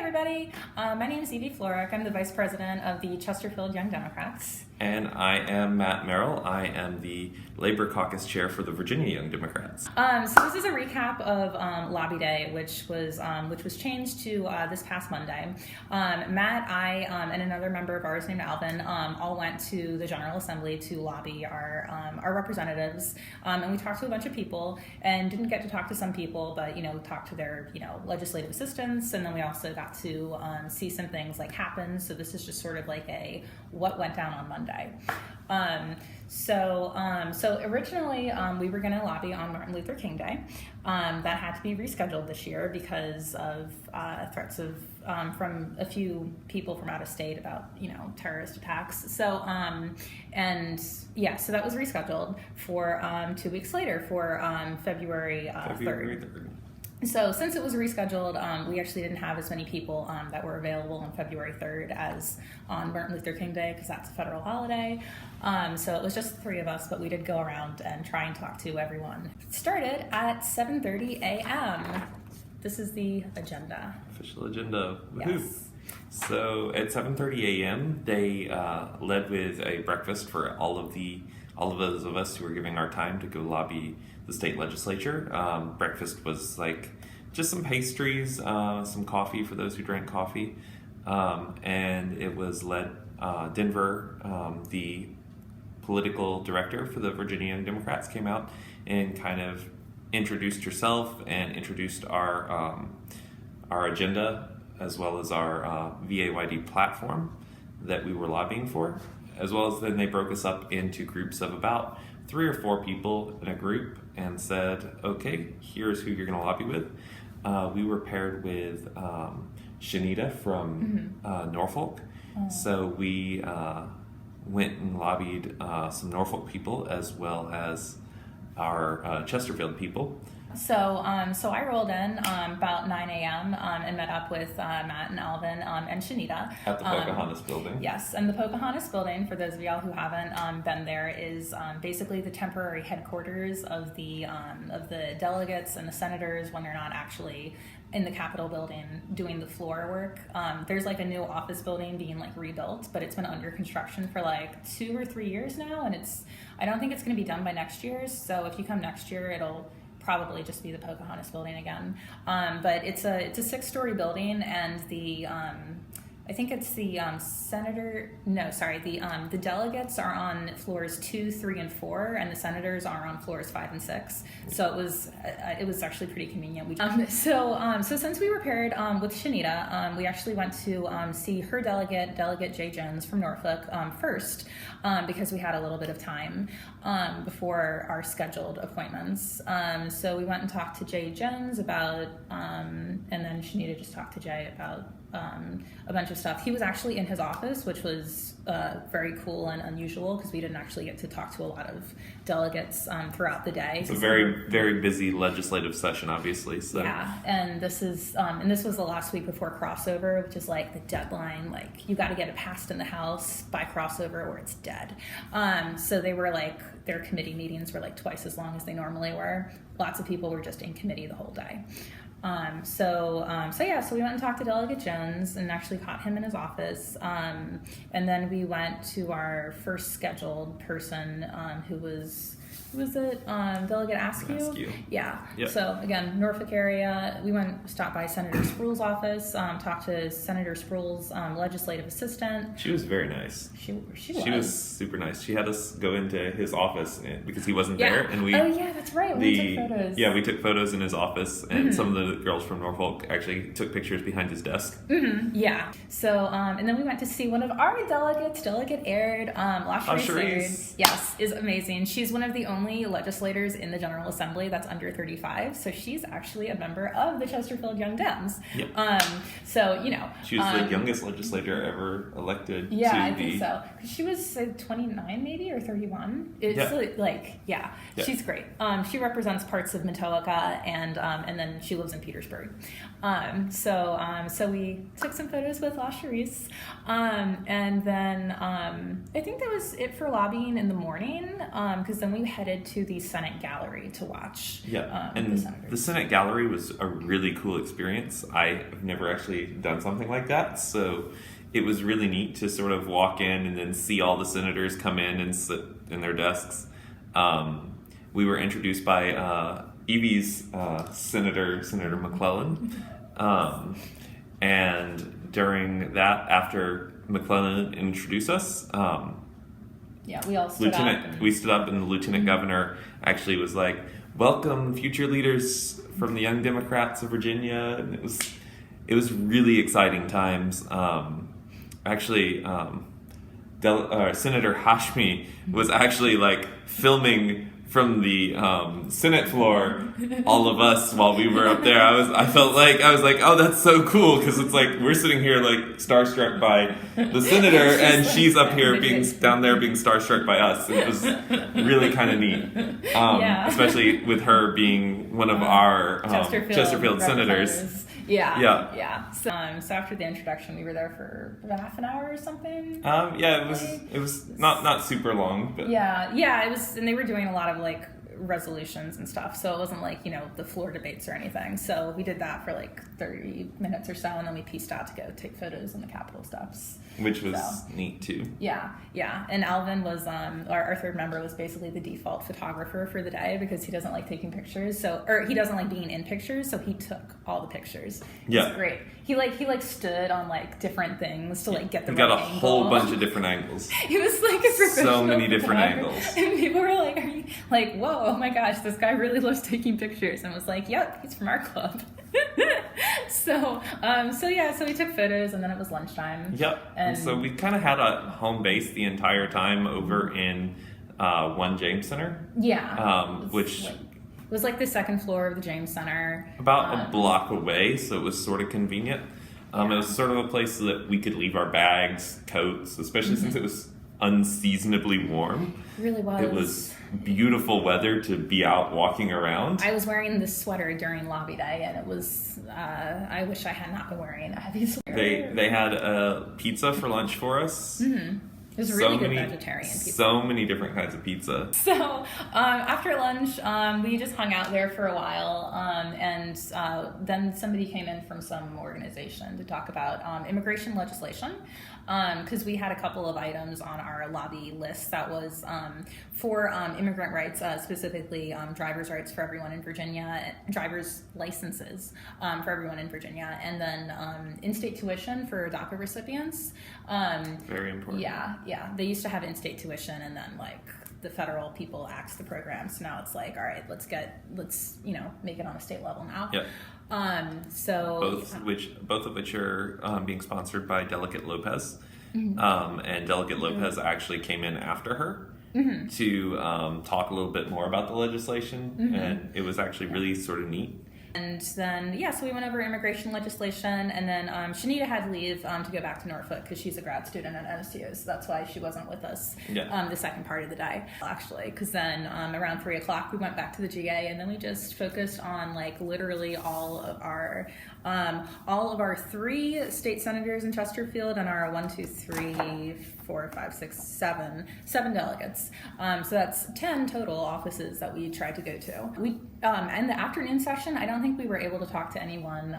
everybody. My name is Evie. I'm the Vice President of the Chesterfield Young Democrats. And I am Matt Merrill. I am the Labor Caucus Chair for the Virginia Young Democrats. So this is a recap of Lobby Day, which was changed to this past Monday. Matt, I, and another member of ours named Alvin all went to the General Assembly to lobby our representatives, and we talked to a bunch of people, and didn't get to talk to some people, but we talked to their legislative assistants, and then we also got to see some things like happen. So this is just sort of like a what went down on Monday. So originally we were going to lobby on Martin Luther King Day. That had to be rescheduled this year because of threats of from a few people from out of state about terrorist attacks. So so that was rescheduled for 2 weeks later for February 3rd. So since it was rescheduled, we actually didn't have as many people that were available on February 3rd as on Martin Luther King Day, because that's a federal holiday. So it was just the three of us, but we did go around and try and talk to everyone. It started at 7:30 a.m. This is the agenda. Official agenda. Woohoo. Yes. So at 7:30 a.m., they led with a breakfast for all of those of us who were giving our time to go lobby the state legislature. Breakfast was like just some pastries, some coffee for those who drank coffee, and it was led Denver, the political director for the Virginia Young Democrats, came out and kind of introduced herself and introduced our agenda, as well as our VAYD platform that we were lobbying for, as well as then they broke us up into groups of about 3 or 4 people in a group and said, okay, here's who you're going to lobby with. We were paired with Shanita from Norfolk. So we went and lobbied some Norfolk people as well as our Chesterfield people. So I rolled in about 9 a.m. And met up with Matt and Alvin and Shanita At the Pocahontas building. Yes, and the Pocahontas building, for those of y'all who haven't been there, is basically the temporary headquarters of the delegates and the senators when they're not actually in the Capitol building doing the floor work. There's like a new office building being like rebuilt, but it's been under construction for like 2 or 3 years now, and I don't think it's going to be done by next year. So if you come next year, it'll probably just be the Pocahontas building again. But it's a 6-story building, and I think it's the the delegates are on floors 2, 3, and 4, and the senators are on floors 5 and 6. So it was actually pretty convenient. So since we were paired with Shanita, we actually went to see her Delegate Jay Jones from Norfolk first, because we had a little bit of time before our scheduled appointments. So we went and talked to Jay Jones about, and then Shanita just talked to Jay about a bunch of stuff. He was actually in his office, which was very cool and unusual, because we didn't actually get to talk to a lot of delegates throughout the day. It's a very, very busy legislative session, obviously. So. Yeah, and this was the last week before crossover, which is like the deadline. Like, you got to get it passed in the House by crossover, or it's dead. So they were like, their committee meetings were like twice as long as they normally were. Lots of people were just in committee the whole day. So we went and talked to Delegate Jones and actually caught him in his office. And then we went to our first scheduled person, who was Delegate Askew? Yeah. Yep. So again, Norfolk area. We stopped by Senator Spruill's office, talked to Senator Spruill's legislative assistant. She was very nice. She was super nice. She had us go into his office because he wasn't there, and we. Oh yeah, that's right. We took photos. Yeah, we took photos in his office, and some of the girls from Norfolk actually took pictures behind his desk. Mm-hmm. Yeah. So and then we went to see one of our delegates, Delegate Aird. Lashreese. Yes, is amazing. She's one of the only legislators in the General Assembly that's under 35, so she's actually a member of the Chesterfield Young Dems. Yep. So she was the youngest legislator ever elected. Yeah, I think so. She was 29 maybe, or 31. It's she's great. She represents parts of Matoaka, and then she lives St. Petersburg. So we took some photos with La Cherise, and then I think that was it for lobbying in the morning, because then we headed to the Senate gallery to watch. And the Senate gallery was a really cool experience. I've never actually done something like that, so it was really neat to sort of walk in and then see all the senators come in and sit in their desks. We were introduced by Evie's Senator McClellan, and during that, after McClellan introduced us, we all stood up. We stood up, and the lieutenant governor actually was like, "Welcome, future leaders from the Young Democrats of Virginia," and it was really exciting times. Senator Hashmi was actually like filming from the Senate floor all of us while we were up there. I was like, oh, that's so cool, because it's like we're sitting here like starstruck by the senator, and she's up here down there being starstruck by us. It was really kind of neat, especially with her being one of our Chesterfield senators. Yeah. So after the introduction, we were there for about half an hour or something. It was not super long, but it was, and they were doing a lot of like resolutions and stuff, so it wasn't like the floor debates or anything. So we did that for like 30 minutes or so, and then we pieced out to go take photos on the Capitol steps, which was neat too. Yeah. And Alvin was our third member was basically the default photographer for the day, because he doesn't like taking pictures, or he doesn't like being in pictures, so he took all the pictures. It's great. He stood on like different things to like get the right angle. Got a whole bunch of different angles. He was like a professional so many different angles, and people were like, "Are you like, whoa, oh my gosh, this guy really loves taking pictures," and was like, "Yep, he's from our club." So we took photos, and then it was lunchtime. And so we kind of had a home base the entire time over in One James Center. It was like the second floor of the James Center. About a block away, so it was sort of convenient. It was sort of a place so that we could leave our bags, coats, especially since it was unseasonably warm. It really was. It was beautiful weather to be out walking around. I was wearing this sweater during lobby day, and it was, I wish I had not been wearing a heavy sweater. They had a pizza for lunch for us. Mm-hmm. It was really good vegetarian pizza. So many different kinds of pizza. So after lunch, we just hung out there for a while, and then somebody came in from some organization to talk about immigration legislation, because we had a couple of items on our lobby list that was for immigrant rights, specifically driver's rights for everyone in Virginia, driver's licenses for everyone in Virginia, and then in-state tuition for DACA recipients. Very important. Yeah, they used to have in-state tuition, and then like the federal people axed the program. So now it's like, all right, let's make it on a state level now. Both of which are being sponsored by Delegate Lopez, and Delegate Lopez actually came in after her to talk a little bit more about the legislation, and it was actually really sort of neat. And then, so we went over immigration legislation, and then Shanita had to leave to go back to Norfolk because she's a grad student at NSU, so that's why she wasn't with us the second part of the day, actually, because then around 3 o'clock we went back to the GA, and then we just focused on like literally all of our 3 state senators in Chesterfield and our 7 delegates. So that's 10 total offices that we tried to go to. We in the afternoon session, I don't think we were able to talk to anyone,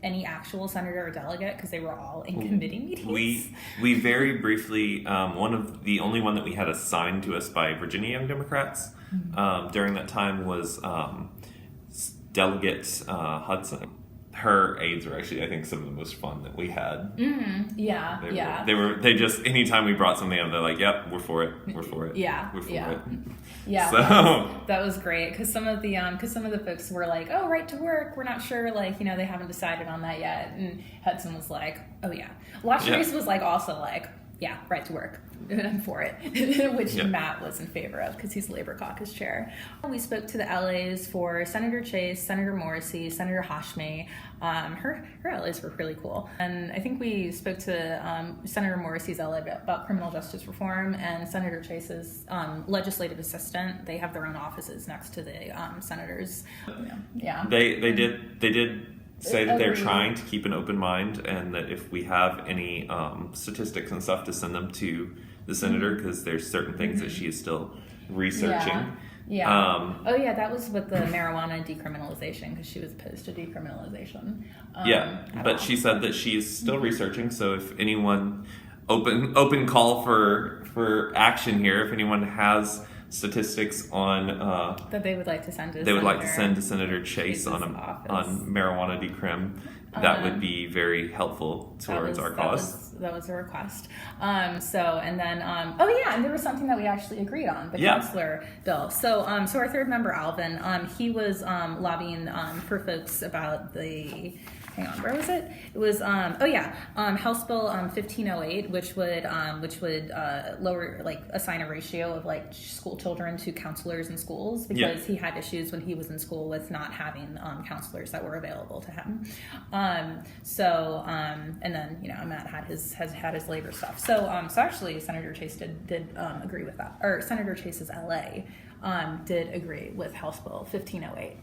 any actual senator or delegate, because they were all in committee meetings. We very briefly, the only one that we had assigned to us by Virginia Young Democrats during that time was Delegate Hudson. Her aides were actually, I think, some of the most fun that we had. They just, anytime we brought something up, they're like, "Yep, we're for it. We're for it. We're for it." Yeah, so that was great, because some of the folks were like, "Oh, right to work, we're not sure, like, they haven't decided on that yet," and Hudson was like, "Oh yeah." La Cherise was like also like, Yeah, right to work. I'm for it, which Yeah. Matt was in favor of because he's Labor Caucus chair. We spoke to the LAs for Senator Chase, Senator Morrissey, Senator Hashmi. Her LAs were really cool. And I think we spoke to Senator Morrissey's LA about criminal justice reform, and Senator Chase's legislative assistant. They have their own offices next to the senators. Yeah. They did say that they're Agreed. trying to keep an open mind, and that if we have any statistics and stuff to send them to the senator, because there's certain things that she is still researching. Yeah. That was with the marijuana decriminalization, because she was opposed to decriminalization. But she said that she is still researching. So if anyone, open call for action here. If anyone has statistics on that they would like to send to Senator Chase on marijuana decrim, that would be very helpful towards our cause. That was a request. And there was something that we actually agreed on, the counselor bill. So our third member, Alvin, he was lobbying for folks about the. Hang on, where was it? It was House Bill 1508, which would lower, assign a ratio of school children to counselors in schools, because he had issues when he was in school with not having counselors that were available to him. Matt had his labor stuff. So actually Senator Chase did agree with that, or Senator Chase's LA did agree with House Bill 1508.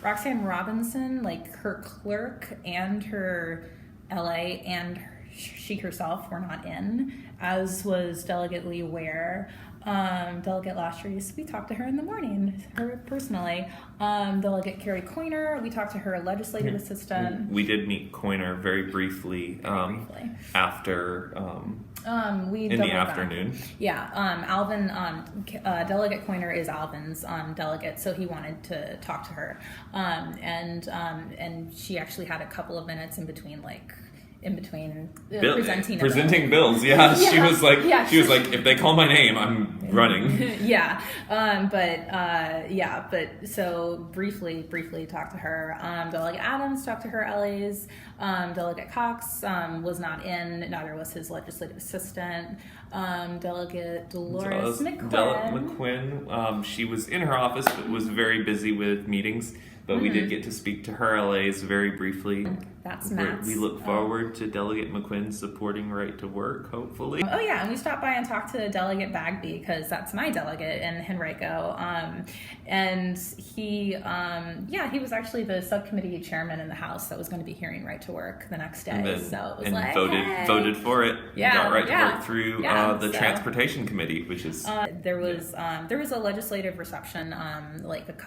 Roxanne Robinson, her clerk and her LA and she herself were not in, as was Delegate Lee Ware. Delegate Lashries, we talked to her in the morning, her personally. Delegate Carrie Coiner, we talked to her legislative assistant. We did meet Coiner very briefly, after in the afternoon. Alvin, Delegate Coiner is Alvin's delegate, so he wanted to talk to her. And she actually had a couple of minutes in between presenting bills. She was like, if they call my name, I'm running. So briefly talked to her. Delegate Adams talked to her LAs. Delegate Cox was not in, neither was his legislative assistant. Delegate Dolores McQuinn, she was in her office but was very busy with meetings. But we did get to speak to her LAs very briefly. That's Matt's. We look forward to Delegate McQuinn supporting right to work, hopefully. And we stopped by and talked to Delegate Bagby, because that's my delegate in Henrico. And he was actually the subcommittee chairman in the House that was going to be hearing right to work the next day. Voted for it. Got right to work through the Transportation Committee, which is there was a legislative reception, and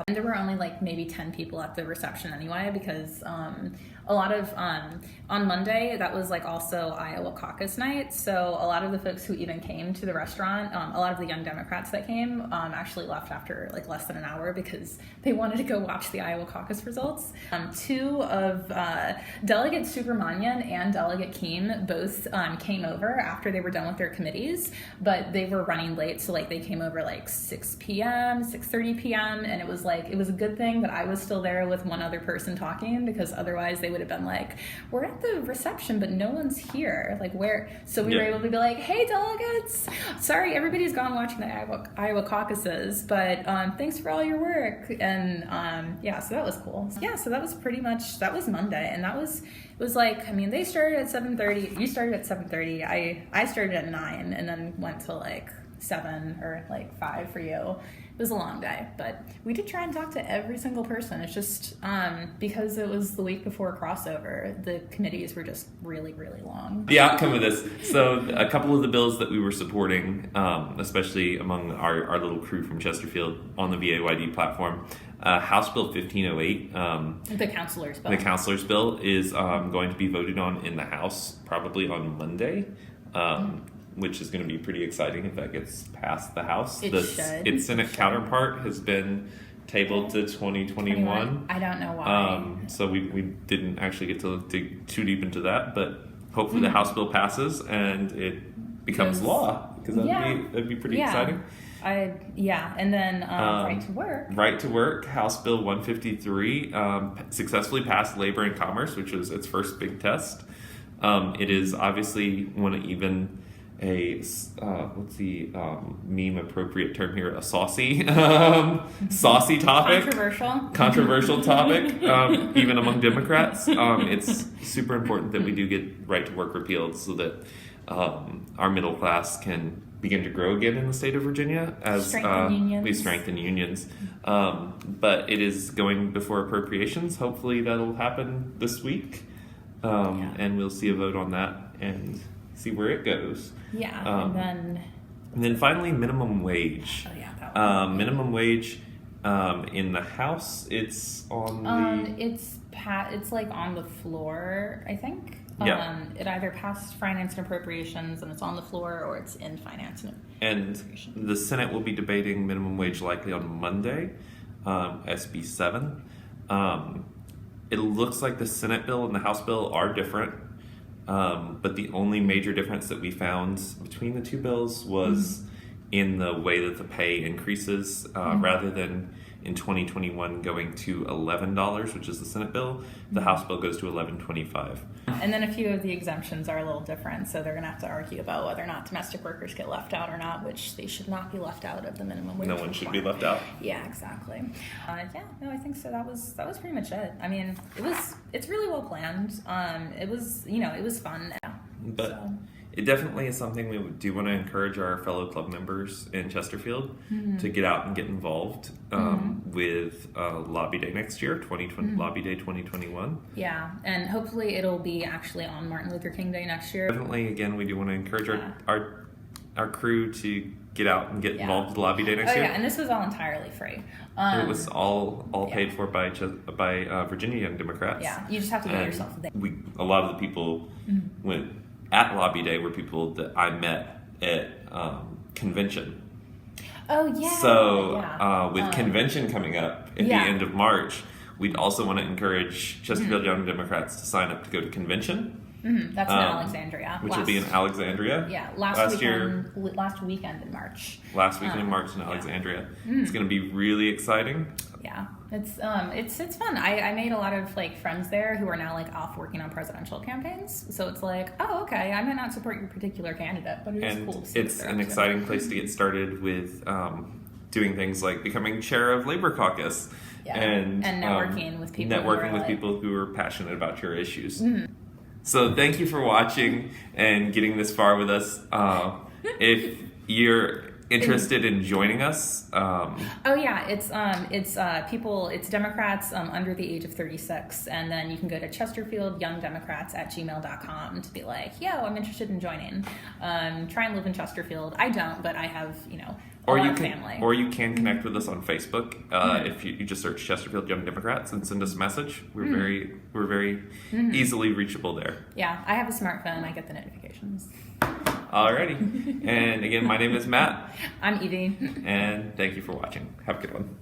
there were only maybe 10 people at the reception anyway, because a lot of on Monday, that was also Iowa caucus night, so a lot of the folks who even came to the restaurant, a lot of the young Democrats that came actually left after less than an hour, because they wanted to go watch the Iowa caucus results. Two of Delegate Subramanian and Delegate Keene both came over after they were done with their committees, but they were running late, so they came over 6 p.m., 6:30 p.m., and it was a good thing that I was still there with one other person talking, because otherwise they would have been we're at the reception, but no one's here. Where? So we were able to be hey, delegates, sorry, everybody's gone watching the Iowa caucuses, but thanks for all your work. And so that was cool. So that was pretty much, that was Monday, and it was they started at 7:30. You started at 7:30. I started at 9, and then went till 7 or 5 for you. It was a long day, but we did try and talk to every single person. It's just because it was the week before crossover, the committees were just really, really long. The outcome of this. So a couple of the bills that we were supporting, especially among our little crew from Chesterfield on the VAYD platform, House Bill 1508. The counselor's bill. The counselor's bill is going to be voted on in the House probably on Monday. Which is going to be pretty exciting if that gets past the House. Its Senate counterpart has been tabled to 2021. I don't know why. So we didn't actually get to dig too deep into that, but hopefully the House bill passes and it becomes law, because that'd be pretty exciting. And then right to work. Right to work, House Bill 153 successfully passed Labor and Commerce, which was its first big test. It is obviously want to even what's the meme appropriate term here? A saucy topic. Controversial topic, even among Democrats. It's super important that we do get right to work repealed so that our middle class can begin to grow again in the state of Virginia as we strengthen unions. But it is going before appropriations. Hopefully that'll happen this week. And we'll see a vote on that and see where it goes. Yeah, and then finally, minimum wage. Oh yeah, minimum wage in the House. It's on it's like on the floor, I think. Yeah. It either passed Finance and Appropriations and it's on the floor, or it's in Finance and Appropriations. The Senate will be debating minimum wage likely on Monday, SB 7. It looks like the Senate bill and the House bill are different, but the only major difference that we found between the two bills was in the way that the pay increases, rather than in 2021 going to $11, which is the Senate bill. The House bill goes to $11.25. And then a few of the exemptions are a little different, so they're going to have to argue about whether or not domestic workers get left out or not, which they should not be left out of the minimum wage. No one should be left out. Yeah, exactly. I think so. That was pretty much it. I mean, it's really well planned. It was fun. But it definitely is something we do want to encourage our fellow club members in Chesterfield to get out and get involved with Lobby Day next year, 2020, Lobby Day 2021. Yeah, and hopefully it'll be actually on Martin Luther King Day next year. Definitely, again, we do want to encourage our crew to get out and get involved with Lobby Day next year. Yeah, and this was all entirely free. It was all paid for by Virginia Young Democrats. Yeah, you just have to get yourself there. A lot of the people went at Lobby Day were people that I met at convention. Oh, yeah. So with convention coming up at the end of March, we'd also want to encourage Chesterfield Young Democrats to sign up to go to convention. That's in Alexandria. Which will be in Alexandria. Yeah, last weekend in March. Last weekend in March in Alexandria. It's going to be really exciting. Yeah, it's fun. I made a lot of friends there who are now off working on presidential campaigns. So it's oh, okay, I might not support your particular candidate, but it is cool to see. It's an exciting place to get started with doing things like becoming chair of Labor Caucus and networking with people. People who are passionate about your issues. So thank you for watching and getting this far with us. If you're interested in joining us, it's Democrats under the age of 36, and then you can go to ChesterfieldYoungDemocrats@gmail.com to be I'm interested in joining. Try and live in Chesterfield. I don't, but I have family. Or you can connect with us on Facebook if you just search Chesterfield Young Democrats and send us a message. We're very easily reachable there. Yeah, I have a smartphone. I get the notifications. Alrighty. And again, my name is Matt. I'm Evie. And thank you for watching. Have a good one.